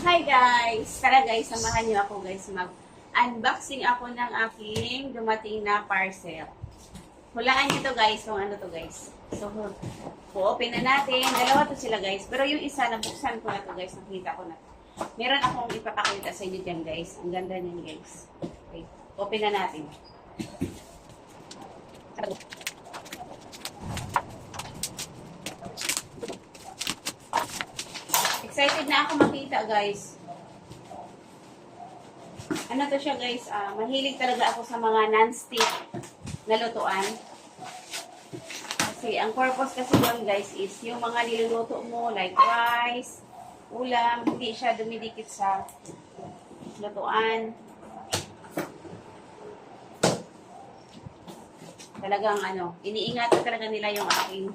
Hi guys! Tara guys, samahan niyo ako guys mag-unboxing ako ng aking dumating na parcel. Hulaan niyo to guys kung ano to guys. So, po-open na natin. Dalawa to sila guys. Pero yung isa, nabuksan ko na to guys. Nakita ko na to. Meron akong ipapakita sa inyo dyan guys. Ang ganda niyan guys. Okay. Open na natin. Excited na ako makita guys. Ano to siya guys? Mahilig talaga ako sa mga non-stick na lutuan. Kasi ang purpose kasi doon guys is yung mga niluluto mo like rice, ulam, hindi siya dumidikit sa lutuan. Talagang iniingatan talaga nila yung aking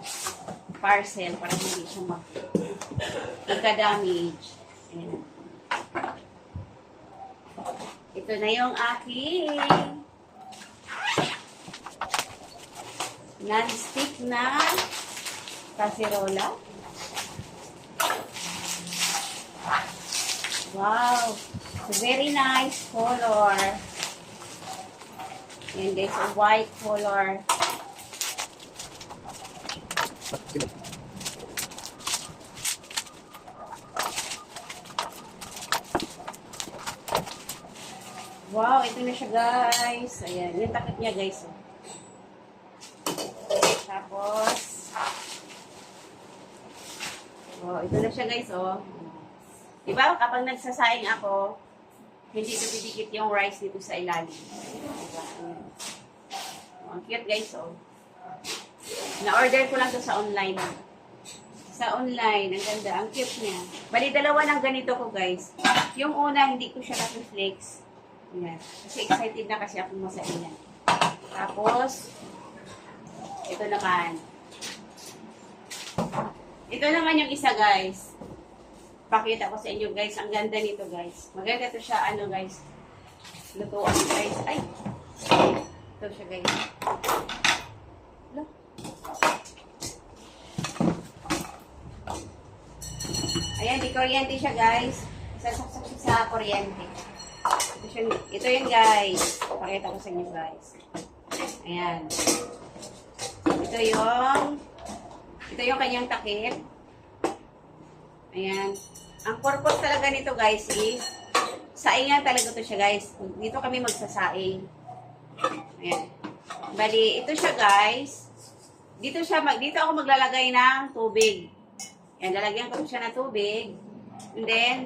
parcel para hindi siya magka-damage. Ayan. Ito na yung aking non-stick na kaserola. Wow! It's a very nice color. Ayan guys, a white color. Wow, ito na siya guys. Ayan, yung takip niya guys. Oh. Tapos, ito na siya guys. Oh. Diba, kapag nagsasaing ako, hindi ito didikit yung rice dito sa ilalim. Diba? Ang cute guys. Oh. Na-order ko lang to sa online. Sa online, ang ganda. Ang cute niya. Bali, dalawa ng ganito ko guys. Yung una, hindi ko siya na-flex. Ayan. Kasi excited na kasi ako masain yan. Tapos, ito naman. Ito naman yung isa guys. Pakita ko sa inyo guys. Ang ganda nito guys. Maganda to siya guys. Lutuan guys. Ay! Ito siya guys. Look. Ayan, di kuryente siya guys. Sasaksak siya sa kuryente. Ito yun guys. Pakita ko sa inyo guys. Ayan. Ito yung kanyang takip. Ayan. Ang purpose talaga nito guys is saingan talaga to siya guys. Dito kami magsasaing. Ayan. Bali, ito siya guys. Dito ako maglalagay ng tubig. Ayan, lalagyan ko siya ng tubig. And then,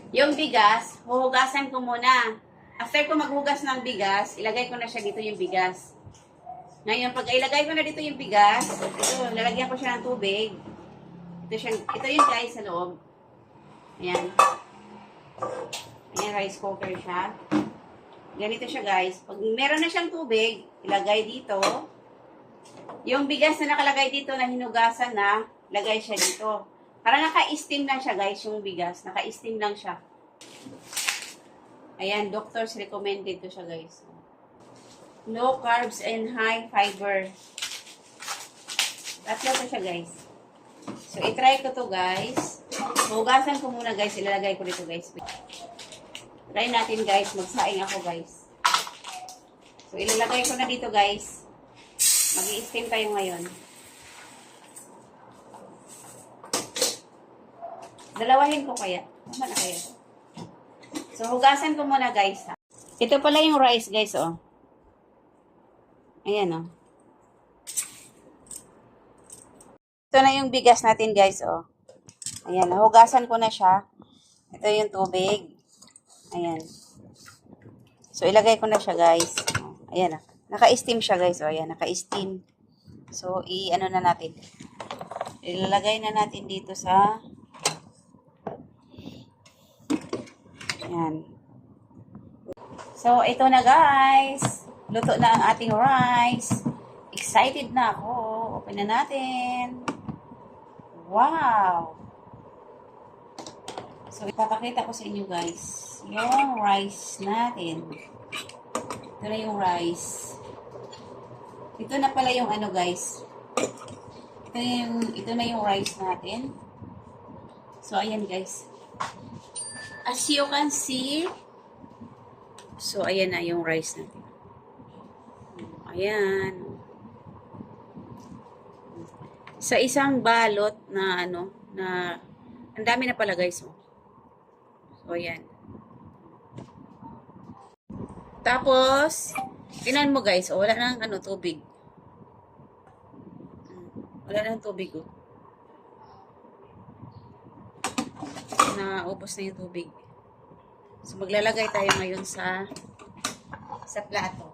yung bigas, huhugasan ko muna. After ko maghugas ng bigas, ilagay ko na siya dito yung bigas. Ngayon, pag ilagay ko na dito yung bigas, ito, lalagyan ko siya ng tubig. Ito yung guys sa loob. Ayan. Ayan, rice cooker siya. Ganito siya guys. Pag meron na siyang tubig, ilagay dito. Yung bigas na nakalagay dito na hinugasan na, lagay siya dito. Parang naka-steam lang siya guys, yung bigas. Naka-steam lang siya. Ayan, doctors recommended to siya guys. Low carbs and high fiber. Tatlo to siya guys. So, itry ko to guys. Hugasan ko muna guys. Ilalagay ko dito guys. Try natin guys. Magsaing ako guys. So, ilalagay ko na dito guys. Mag-i-steam tayo ngayon. Dalawahin ko kaya. Tama na kaya. So, hugasan ko muna guys. Ha? Ito pala yung rice guys, oh. Ayan, oh. Ito na yung bigas natin guys, oh. Ayan, hugasan ko na siya. Ito yung tubig. Ayan. So, ilagay ko na siya guys. Ayan, oh. Naka-steam siya guys, oh. Ayan, naka-steam. So, i-ano na natin. Ilalagay na natin dito sa Ayan. So, ito na guys. Luto na ang ating rice. Excited na ako. Open na natin. Wow! So, ipapakita ko sa inyo guys. Yung rice natin. Ito na yung rice. Ito na pala yung guys. Ito na yung rice natin. So, ayan guys. As you can see, so ayan na yung rice natin. Ayan. Sa isang balot na ano, na ang dami na pala guys. Oh. So ayan. Tapos, tinan mo guys, oh, wala nang ano, tubig. Wala nang tubig, oh. Naubos na yung tubig. So, maglalagay tayo ngayon sa plato.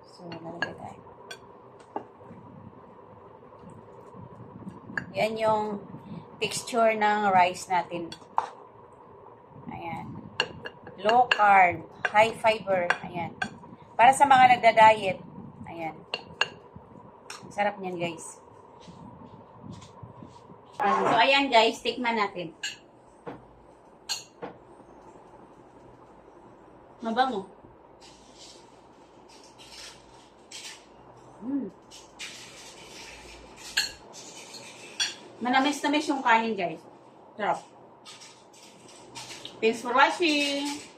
So, lalagay tayo. Yan yung texture ng rice natin. Ayan. Low carb, high fiber. Ayan. Para sa mga nagda-diet. Ayan. Ang sarap niyan, guys. So, ayan guys, tikman natin. Mabango. Manamis-namis yung kanin guys. Sarap. Thanks for watching.